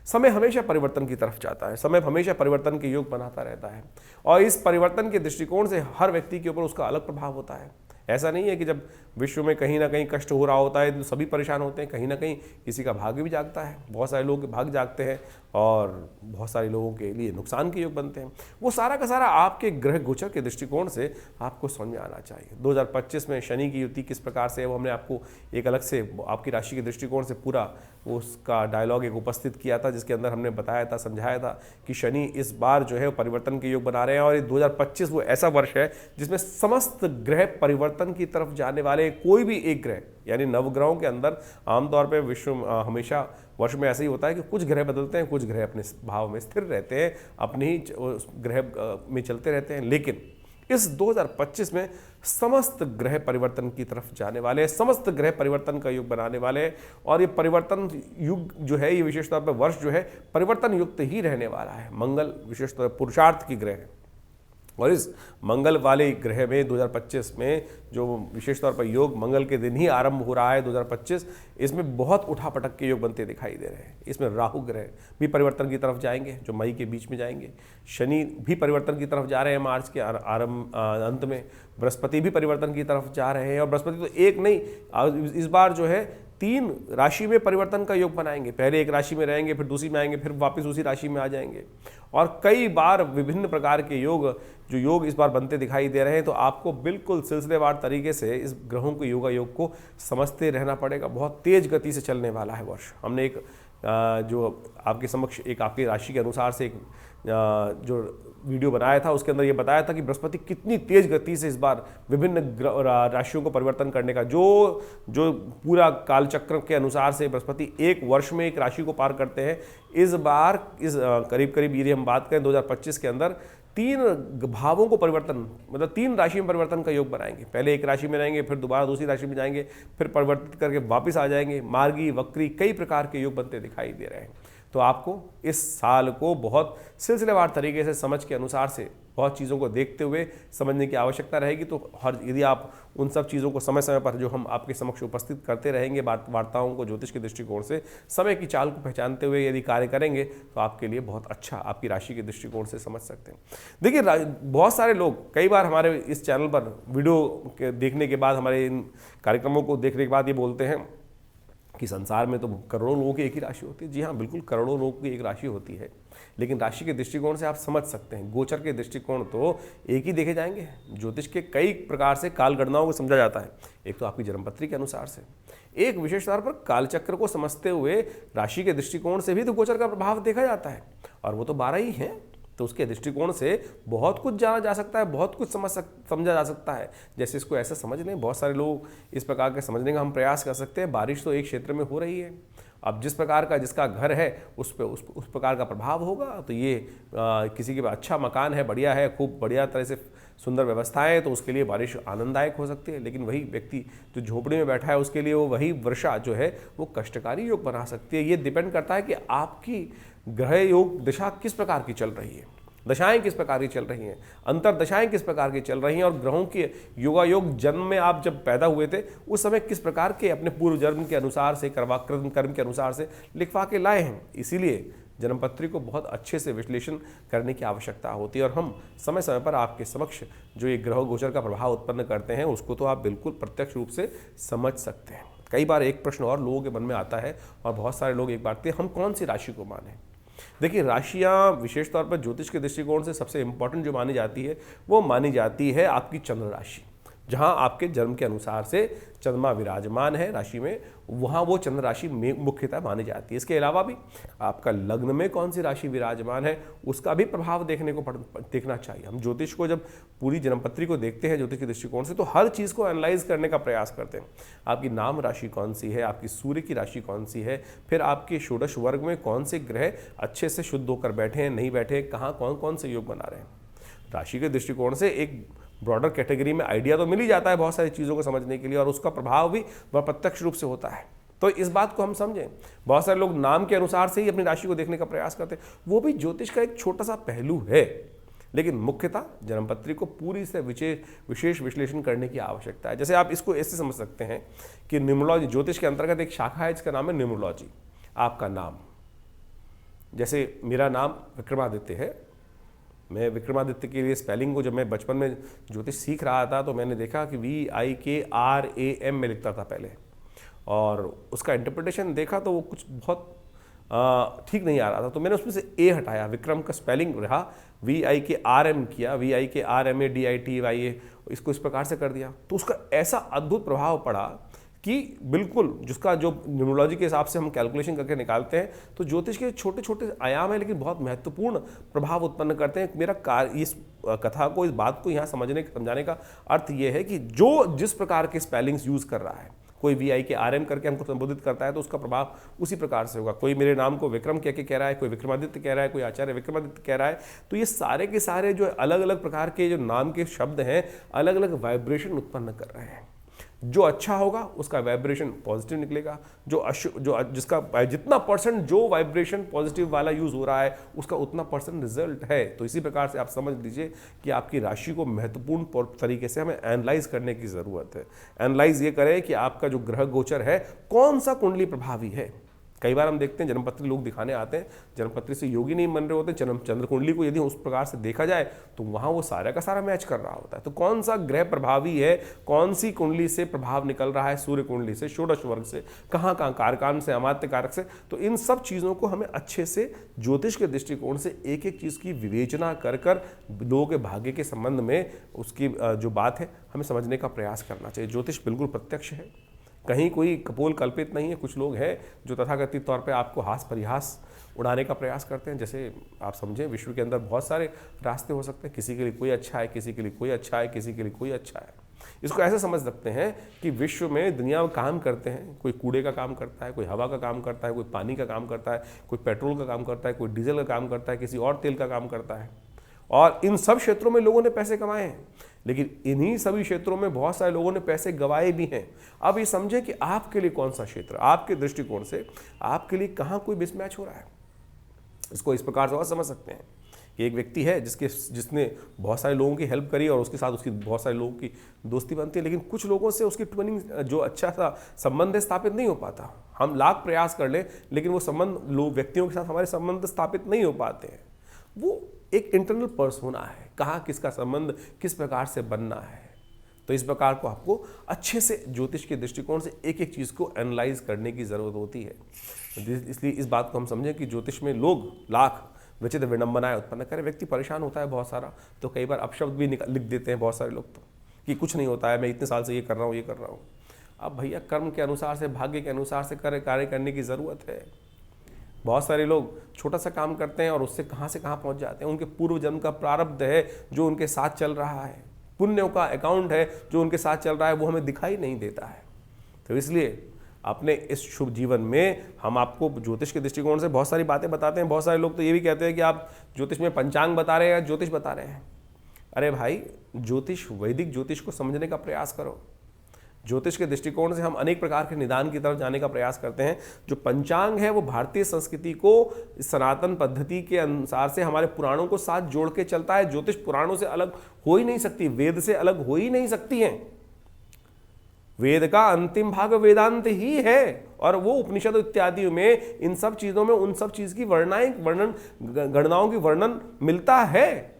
A: समय हमेशा परिवर्तन की तरफ जाता है, समय हमेशा परिवर्तन के योग बनाता रहता है और इस परिवर्तन के दृष्टिकोण से हर व्यक्ति के ऊपर उसका अलग प्रभाव होता है। ऐसा नहीं है कि जब विश्व में कहीं ना कहीं कष्ट हो रहा होता है तो सभी परेशान होते हैं, कहीं ना कहीं किसी का भाग्य भी जागता है, बहुत सारे लोग भाग जागते हैं और बहुत सारे लोगों के लिए नुकसान के योग बनते हैं। वो सारा का सारा आपके ग्रह गोचर के दृष्टिकोण से आपको समझ में आना चाहिए। 2025 में शनि की युति किस प्रकार से है वो हमने आपको एक अलग से आपकी राशि के दृष्टिकोण से पूरा उसका डायलॉग एक उपस्थित किया था, जिसके अंदर हमने बताया था, समझाया था कि शनि इस बार जो है परिवर्तन के योग बना रहे हैं और ये 2025 वो ऐसा वर्ष है जिसमें समस्त ग्रह परिवर्तन की तरफ जाने वाले। कोई भी एक ग्रह, यानी नवग्रहों के अंदर आमतौर पर विश्व हमेशा वर्ष में ऐसा ही होता है कि कुछ ग्रह बदलते हैं, कुछ ग्रह अपने भाव में स्थिर रहते हैं, अपने ही ग्रह में चलते रहते हैं। लेकिन इस 2025 में समस्त ग्रह परिवर्तन की तरफ जाने वाले, समस्त ग्रह परिवर्तन का युग बनाने वाले और ये परिवर्तन युग जो है, ये विशेष तौर पर वर्ष जो है परिवर्तन युक्त ही रहने वाला है। मंगल विशेष तौर पर पुरुषार्थ की ग्रह है और इस मंगल वाले ग्रह में 2025 में जो विशेष तौर पर योग मंगल के दिन ही आरंभ हो रहा है 2025, इसमें बहुत उठापटक के योग बनते दिखाई दे रहे हैं। इसमें राहु ग्रह भी परिवर्तन की तरफ जाएंगे, जो मई के बीच में जाएंगे। शनि भी परिवर्तन की तरफ जा रहे हैं मार्च के अंत में। बृहस्पति भी परिवर्तन की तरफ जा रहे हैं और बृहस्पति तो एक नहीं, इस बार जो है 3 राशि में परिवर्तन का योग बनाएंगे। पहले एक राशि में रहेंगे, फिर दूसरी में आएंगे, फिर वापस उसी राशि में आ जाएंगे और कई बार विभिन्न प्रकार के योग इस बार बनते दिखाई दे रहे हैं। तो आपको बिल्कुल सिलसिलेवार तरीके से इस ग्रहों के योगा योग को समझते रहना पड़ेगा। बहुत तेज गति से चलने वाला है वर्ष। हमने एक जो आपके समक्ष एक आपकी राशि के अनुसार से एक जो वीडियो बनाया था, उसके अंदर ये बताया था कि बृहस्पति कितनी तेज गति से इस बार विभिन्न राशियों को परिवर्तन करने का जो पूरा कालचक्र के अनुसार से बृहस्पति एक वर्ष में एक राशि को पार करते हैं। इस बार इस करीब यदि हम बात करें 2025 के अंदर 3 भावों को परिवर्तन, मतलब 3 राशि में परिवर्तन का योग बनाएंगे। पहले एक राशि में रहेंगे, फिर दोबारा दूसरी राशि में जाएंगे, फिर परिवर्तित करके वापस आ जाएंगे। मार्गी, वक्री, कई प्रकार के योग बनते दिखाई दे रहे हैं। तो आपको इस साल को बहुत सिलसिलेवार तरीके से समझ के अनुसार से बहुत चीज़ों को देखते हुए समझने की आवश्यकता रहेगी। तो यदि आप उन सब चीज़ों को समय समय पर जो हम आपके समक्ष उपस्थित करते रहेंगे वार्ताओं को ज्योतिष के दृष्टिकोण से समय की चाल को पहचानते हुए यदि कार्य करेंगे तो आपके लिए बहुत अच्छा आपकी राशि के दृष्टिकोण से समझ सकते हैं। देखिए, बहुत सारे लोग कई बार हमारे इस चैनल पर वीडियो देखने के बाद, हमारे इन कार्यक्रमों को देखने के बाद ये बोलते हैं कि संसार में तो करोड़ों लोगों की एक ही राशि होती है। जी हाँ, बिल्कुल करोड़ों लोगों की एक राशि होती है, लेकिन राशि के दृष्टिकोण से आप समझ सकते हैं। गोचर के दृष्टिकोण तो एक ही देखे जाएंगे। ज्योतिष के कई प्रकार से काल गणनाओं को समझा जाता है। एक तो आपकी जन्मपत्री के अनुसार से, एक विशेष तौर पर कालचक्र को समझते हुए राशि के दृष्टिकोण से भी तो गोचर का प्रभाव देखा जाता है और वो तो 12 ही है। तो उसके दृष्टिकोण से बहुत कुछ जाना जा सकता है, बहुत कुछ समझा जा सकता है। जैसे इसको ऐसा समझ लें, बहुत सारे लोग इस प्रकार के समझने का हम प्रयास कर सकते हैं। बारिश तो एक क्षेत्र में हो रही है, अब जिस प्रकार का जिसका घर है उस पर उस प्रकार का प्रभाव होगा। तो ये किसी के पास अच्छा मकान है, बढ़िया है, खूब बढ़िया तरह से सुंदर व्यवस्थाएं है, तो उसके लिए बारिश आनंददायक हो सकती है। लेकिन वही व्यक्ति जो झोपड़ी में बैठा है उसके लिए वही वर्षा जो है वो कष्टकारी योग बना सकती है। ये डिपेंड करता है कि आपकी ग्रह योग दशा किस प्रकार की चल रही है, दशाएं किस प्रकार की चल रही हैं, अंतर दशाएं किस प्रकार की चल रही हैं और ग्रहों के योगा योग जन्म में आप जब पैदा हुए थे उस समय किस प्रकार के अपने पूर्व जन्म के अनुसार से कर्म के अनुसार से लिखवा के लाए हैं। इसीलिए जन्मपत्री को बहुत अच्छे से विश्लेषण करने की आवश्यकता होती है और हम समय समय पर आपके समक्ष जो ये ग्रह गोचर का प्रभाव उत्पन्न करते हैं उसको तो आप बिल्कुल प्रत्यक्ष रूप से समझ सकते हैं। कई बार एक प्रश्न और लोगों के मन में आता है और बहुत सारे लोग एक बात, हम कौन सी राशि को माने। देखिए, राशियां विशेष तौर पर ज्योतिष के दृष्टिकोण से सबसे इंपॉर्टेंट जो मानी जाती है वो मानी जाती है आपकी चंद्र राशि। जहां आपके जन्म के अनुसार से चंद्रमा विराजमान है राशि में, वहां वो चंद्र राशि में मुख्यतः मानी जाती है। इसके अलावा भी आपका लग्न में कौन सी राशि विराजमान है उसका भी प्रभाव देखना चाहिए। हम ज्योतिष को जब पूरी जन्मपत्री को देखते हैं ज्योतिष के दृष्टिकोण से तो हर चीज़ को एनालाइज करने का प्रयास करते हैं। आपकी नाम राशि कौन सी है, आपकी सूर्य की राशि कौन सी है, फिर आपके षोडश वर्ग में कौन से ग्रह अच्छे से शुद्ध होकर बैठे हैं, नहीं बैठे, कहाँ कौन कौन से योग बना रहे हैं। राशि के दृष्टिकोण से एक ब्रॉडर कैटेगरी में आइडिया तो मिल ही जाता है बहुत सारी चीज़ों को समझने के लिए, और उसका प्रभाव भी वह प्रत्यक्ष रूप से होता है। तो इस बात को हम समझें। बहुत सारे लोग नाम के अनुसार से ही अपनी राशि को देखने का प्रयास करते हैं, वो भी ज्योतिष का एक छोटा सा पहलू है, लेकिन मुख्यतः जन्मपत्री को पूरी से विशेष विश्लेषण करने की आवश्यकता है। जैसे आप इसको ऐसे समझ सकते हैं कि न्यूमरोलॉजी, ज्योतिष के अंतर्गत एक शाखा है जिसका नाम है न्यूमरोलॉजी। आपका नाम, जैसे मेरा नाम विक्रमादित्य है, मैं विक्रमादित्य के लिए स्पेलिंग को जब मैं बचपन में ज्योतिष सीख रहा था तो मैंने देखा कि VIKRAM में लिखता था पहले, और उसका इंटरप्रिटेशन देखा तो वो कुछ बहुत ठीक नहीं आ रहा था, तो मैंने उसमें से ए हटाया, विक्रम का स्पेलिंग रहा, VIKRM किया, VIKRMADITYA, इसको इस प्रकार से कर दिया। तो उसका ऐसा अद्भुत प्रभाव पड़ा कि बिल्कुल जिसका जो न्यूमरोलॉजी के हिसाब से हम कैलकुलेशन करके निकालते हैं, तो ज्योतिष के छोटे छोटे आयाम है लेकिन बहुत महत्वपूर्ण प्रभाव उत्पन्न करते हैं। मेरा कार्य इस कथा को, इस बात को यहाँ समझाने का अर्थ ये है कि जो जिस प्रकार के स्पेलिंग्स यूज़ कर रहा है, कोई VIKRM करके हमको संबोधित करता है तो उसका प्रभाव उसी प्रकार से होगा। कोई मेरे नाम को विक्रम कह के कह रहा है, कोई विक्रमादित्य कह रहा है, कोई आचार्य विक्रमादित्य कह रहा है, तो ये सारे के सारे जो अलग अलग प्रकार के जो नाम के शब्द हैं अलग अलग वाइब्रेशन उत्पन्न कर रहे हैं। जो अच्छा होगा उसका वाइब्रेशन पॉजिटिव निकलेगा, जिसका जितना परसेंट जो वाइब्रेशन पॉजिटिव वाला यूज हो रहा है उसका उतना परसेंट रिजल्ट है। तो इसी प्रकार से आप समझ लीजिए कि आपकी राशि को महत्वपूर्ण तरीके से हमें एनालाइज करने की जरूरत है। एनालाइज ये करें कि आपका जो ग्रह गोचर है कौन सा कुंडली प्रभावी है। कई बार हम देखते हैं जन्मपत्री लोग दिखाने आते हैं, जन्मपत्री से योगी नहीं बन रहे होते, चंद्र कुंडली को यदि उस प्रकार से देखा जाए तो वहाँ वो सारा का सारा मैच कर रहा होता है। तो कौन सा ग्रह प्रभावी है, कौन सी कुंडली से प्रभाव निकल रहा है, सूर्य कुंडली से, षोडश वर्ग से, कहाँ कारकान से, अमात्य कारक से, तो इन सब चीज़ों को हमें अच्छे से ज्योतिष के दृष्टिकोण से एक एक चीज़ की विवेचना कर लोगों के भाग्य के संबंध में उसकी जो बात है हमें समझने का प्रयास करना चाहिए। ज्योतिष बिल्कुल प्रत्यक्ष है, कहीं कोई कपोल कल्पित नहीं है। कुछ लोग हैं जो तथाकथित तौर पे आपको हास परिहास उड़ाने का प्रयास करते हैं। जैसे आप समझें विश्व के अंदर बहुत सारे रास्ते हो सकते हैं, किसी के लिए कोई अच्छा है, किसी के लिए कोई अच्छा है, किसी के लिए कोई अच्छा है। इसको ऐसे समझ सकते हैं कि विश्व में दुनिया में काम करते हैं, कोई कूड़े का काम करता है, कोई हवा का काम करता है, कोई पानी का काम करता है, कोई पेट्रोल का काम करता है, कोई डीजल का काम करता है, किसी और तेल का काम करता है, और इन सब क्षेत्रों में लोगों ने पैसे कमाए हैं, लेकिन इन्हीं सभी क्षेत्रों में बहुत सारे लोगों ने पैसे गंवाए भी हैं। अब ये समझें कि आपके लिए कौन सा क्षेत्र, आपके दृष्टिकोण से आपके लिए कहाँ कोई मिसमैच हो रहा है। इसको इस प्रकार से और समझ सकते हैं कि एक व्यक्ति है जिसने बहुत सारे लोगों की हेल्प करी और उसके साथ उसकी बहुत सारे लोगों की दोस्ती बनती है, लेकिन कुछ लोगों से उसकी ट्विनिंग जो अच्छा सा संबंध है स्थापित नहीं हो पाता। हम लाख प्रयास कर लें लेकिन वो संबंध लोग व्यक्तियों के साथ हमारे संबंध स्थापित नहीं हो पाते हैं। वो एक इंटरनल पर्सोना है, कहाँ किसका संबंध किस प्रकार से बनना है। तो इस प्रकार को आपको अच्छे से ज्योतिष के दृष्टिकोण से एक एक चीज़ को एनालाइज करने की ज़रूरत होती है। इसलिए इस बात को हम समझें कि ज्योतिष में लोग लाख विचित्र विडंबनाएं उत्पन्न करें, व्यक्ति परेशान होता है बहुत सारा, तो कई बार अपशब्द भी लिख देते हैं बहुत सारे लोग तो कि कुछ नहीं होता है, मैं इतने साल से ये कर रहा हूँ, ये कर रहा हूँ। अब भैया कर्म के अनुसार से, भाग्य के अनुसार से कार्य करने की ज़रूरत है। बहुत सारे लोग छोटा सा काम करते हैं और उससे कहाँ से कहाँ पहुँच जाते हैं। उनके पूर्व जन्म का प्रारब्ध है जो उनके साथ चल रहा है, पुण्यों का अकाउंट है जो उनके साथ चल रहा है, वो हमें दिखाई नहीं देता है। तो इसलिए अपने इस शुभ जीवन में हम आपको ज्योतिष के दृष्टिकोण से बहुत सारी बातें बताते हैं। बहुत सारे लोग तो ये भी कहते हैं कि आप ज्योतिष में पंचांग बता रहे हैं या ज्योतिष बता रहे हैं। अरे भाई, ज्योतिष, वैदिक ज्योतिष को समझने का प्रयास करो। ज्योतिष के दृष्टिकोण से हम अनेक प्रकार के निदान की तरफ जाने का प्रयास करते हैं। जो पंचांग है वो भारतीय संस्कृति को सनातन पद्धति के अनुसार से हमारे पुराणों को साथ जोड़ के चलता है। ज्योतिष पुराणों से अलग हो ही नहीं सकती, वेद से अलग हो ही नहीं सकती है। वेद का अंतिम भाग वेदांत ही है, और वो उपनिषद इत्यादि में इन सब चीजों में उन सब चीज की गणनाओं की वर्णन मिलता है।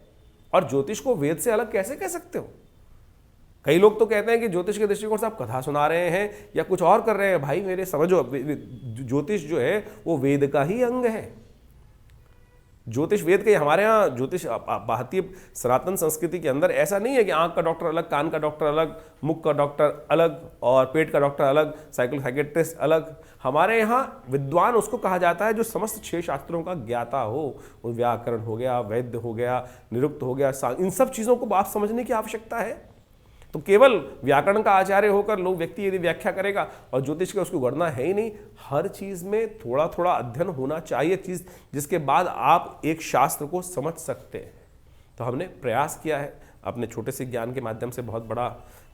A: और ज्योतिष को वेद से अलग कैसे कह सकते हो? कई लोग तो कहते हैं कि ज्योतिष के दृष्टिकोण से आप कथा सुना रहे हैं या कुछ और कर रहे हैं। भाई मेरे समझो, ज्योतिष जो है वो वेद का ही अंग है। ज्योतिष वेद के, हमारे यहाँ ज्योतिष भारतीय सनातन संस्कृति के अंदर ऐसा नहीं है कि आंख का डॉक्टर अलग, कान का डॉक्टर अलग, मुख का डॉक्टर अलग और पेट का डॉक्टर अलग, साइकियाट्रिस्ट अलग। हमारे यहाँ विद्वान उसको कहा जाता है जो समस्त 6 शास्त्रों का ज्ञाता हो। वो व्याकरण हो गया, वैद्य हो गया, निरुक्त हो गया, इन सब चीज़ों को आप समझने की आवश्यकता है। तो केवल व्याकरण का आचार्य होकर लोग व्यक्ति यदि व्याख्या करेगा और ज्योतिष का उसको गणना है ही नहीं, हर चीज़ में थोड़ा थोड़ा अध्ययन होना चाहिए, चीज़ जिसके बाद आप एक शास्त्र को समझ सकते हैं। तो हमने प्रयास किया है अपने छोटे से ज्ञान के माध्यम से बहुत बड़ा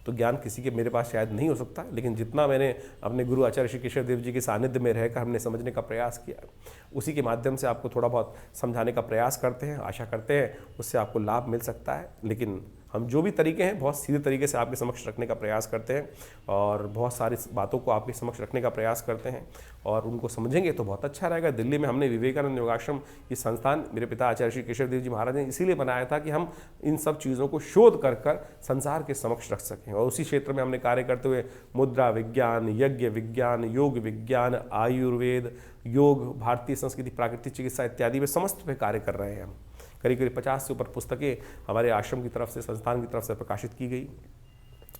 A: तो ज्ञान किसी के मेरे पास शायद नहीं हो सकता, लेकिन जितना मैंने अपने गुरु आचार्य श्री केशव देव जी के सानिध्य में रहकर हमने समझने का प्रयास किया, उसी के माध्यम से आपको थोड़ा बहुत समझाने का प्रयास करते हैं। आशा करते हैं उससे आपको लाभ मिल सकता है। लेकिन हम जो भी तरीके हैं बहुत सीधे तरीके से आपके समक्ष रखने का प्रयास करते हैं और बहुत सारी बातों को आपके समक्ष रखने का प्रयास करते हैं और उनको समझेंगे तो बहुत अच्छा रहेगा। दिल्ली में हमने विवेकानंद योगाश्रम ये संस्थान मेरे पिता आचार्य श्री केशव देव जी महाराज ने इसीलिए बनाया था कि हम इन सब चीज़ों को शोध कर कर संसार के समक्ष रख सकें। और उसी क्षेत्र में हमने कार्य करते हुए मुद्रा विज्ञान, यज्ञ विज्ञान, योग विज्ञान, आयुर्वेद, योग, भारतीय संस्कृति, प्राकृतिक चिकित्सा इत्यादि में समस्त पे कार्य कर रहे हैं हम। करीब करीब 50 से ऊपर पुस्तकें हमारे आश्रम की तरफ से, संस्थान की तरफ से प्रकाशित की गई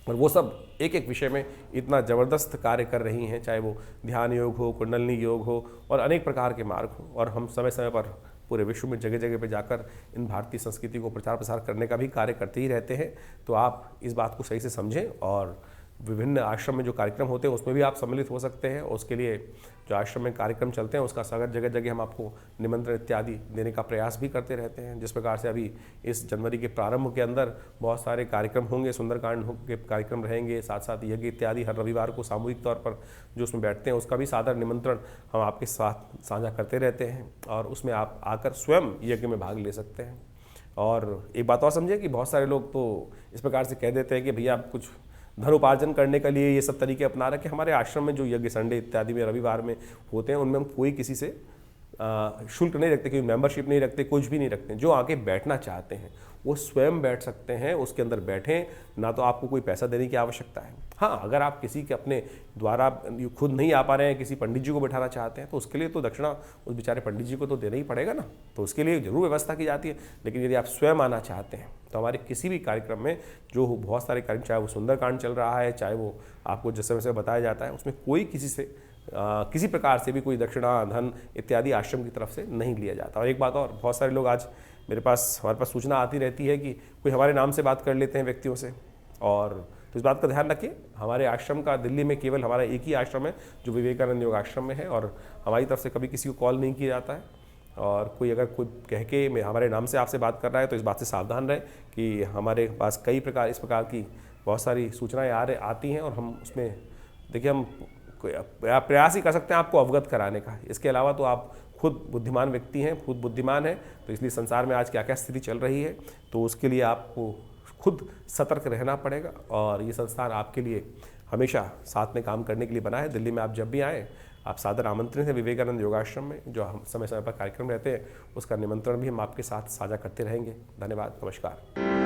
A: और वो सब एक एक विषय में इतना ज़बरदस्त कार्य कर रही हैं, चाहे वो ध्यान योग हो, कुंडलनी योग हो और अनेक प्रकार के मार्ग हो। और हम समय समय पर पूरे विश्व में जगह जगह पे जाकर इन भारतीय संस्कृति को प्रचार प्रसार करने का भी कार्य करते ही रहते हैं। तो आप इस बात को सही से समझें और विभिन्न आश्रम में जो कार्यक्रम होते हैं उसमें भी आप सम्मिलित हो सकते हैं। उसके लिए जो आश्रम में कार्यक्रम चलते हैं उसका सागर जगह जगह हम आपको निमंत्रण इत्यादि देने का प्रयास भी करते रहते हैं। जिस प्रकार से अभी इस जनवरी के प्रारंभ के अंदर बहुत सारे कार्यक्रम होंगे, सुंदरकांड के कार्यक्रम रहेंगे, साथ साथ यज्ञ इत्यादि हर रविवार को सामूहिक तौर पर जो उसमें बैठते हैं उसका भी सादर निमंत्रण हम आपके साथ साझा करते रहते हैं और उसमें आप आकर स्वयं यज्ञ में भाग ले सकते हैं। और एक बात और समझिए कि बहुत सारे लोग तो इस प्रकार से कह देते हैं कि भैया आप कुछ धन उपार्जन करने के लिए ये सब तरीके अपना रहे कि हमारे आश्रम में जो यज्ञ संडे इत्यादि में रविवार में होते हैं उनमें हम कोई किसी से शुल्क नहीं रखते, कोई मेंबरशिप नहीं रखते, कुछ भी नहीं रखते। जो आके बैठना चाहते हैं वो स्वयं बैठ सकते हैं, उसके अंदर बैठें, ना तो आपको कोई पैसा देने की आवश्यकता है। हाँ, अगर आप किसी के अपने द्वारा खुद नहीं आ पा रहे हैं, किसी पंडित जी को बैठाना चाहते हैं तो उसके लिए तो दक्षिणा उस बेचारे पंडित जी को तो देना ही पड़ेगा ना, तो उसके लिए जरूर व्यवस्था की जाती है। लेकिन यदि आप स्वयं आना चाहते हैं तो हमारे किसी भी कार्यक्रम में जो बहुत सारे कार्यक्रम, चाहे वो सुंदरकांड चल रहा है, चाहे वो आपको जिस समय से बताया जाता है, उसमें कोई किसी से किसी प्रकार से भी कोई दक्षिणा, धन इत्यादि आश्रम की तरफ से नहीं लिया जाता। और एक बात और, बहुत सारे लोग आज हमारे पास सूचना आती रहती है कि कोई हमारे नाम से बात कर लेते हैं व्यक्तियों से, और तो इस बात का ध्यान रखिए, हमारे आश्रम का दिल्ली में केवल हमारा एक ही आश्रम है जो विवेकानंद योग आश्रम में है और हमारी तरफ से कभी किसी को कॉल नहीं किया जाता है। और कोई अगर कोई कह के हमारे नाम से आपसे बात कर रहा है तो इस बात से सावधान रहे कि हमारे पास कई प्रकार इस प्रकार की बहुत सारी सूचनाएँ आती हैं और हम उसमें देखिए हम प्रयास ही कर सकते हैं आपको अवगत कराने का। इसके अलावा तो आप खुद बुद्धिमान व्यक्ति हैं, खुद बुद्धिमान हैं, तो इसलिए संसार में आज क्या क्या स्थिति चल रही है तो उसके लिए आपको खुद सतर्क रहना पड़ेगा। और ये संस्थान आपके लिए हमेशा साथ में काम करने के लिए बना है। दिल्ली में आप जब भी आएँ आप सादर आमंत्रित हैं विवेकानंद योगाश्रम में, जो हम समय समय पर कार्यक्रम रहते हैं उसका निमंत्रण भी हम आपके साथ साझा करते रहेंगे। धन्यवाद, नमस्कार।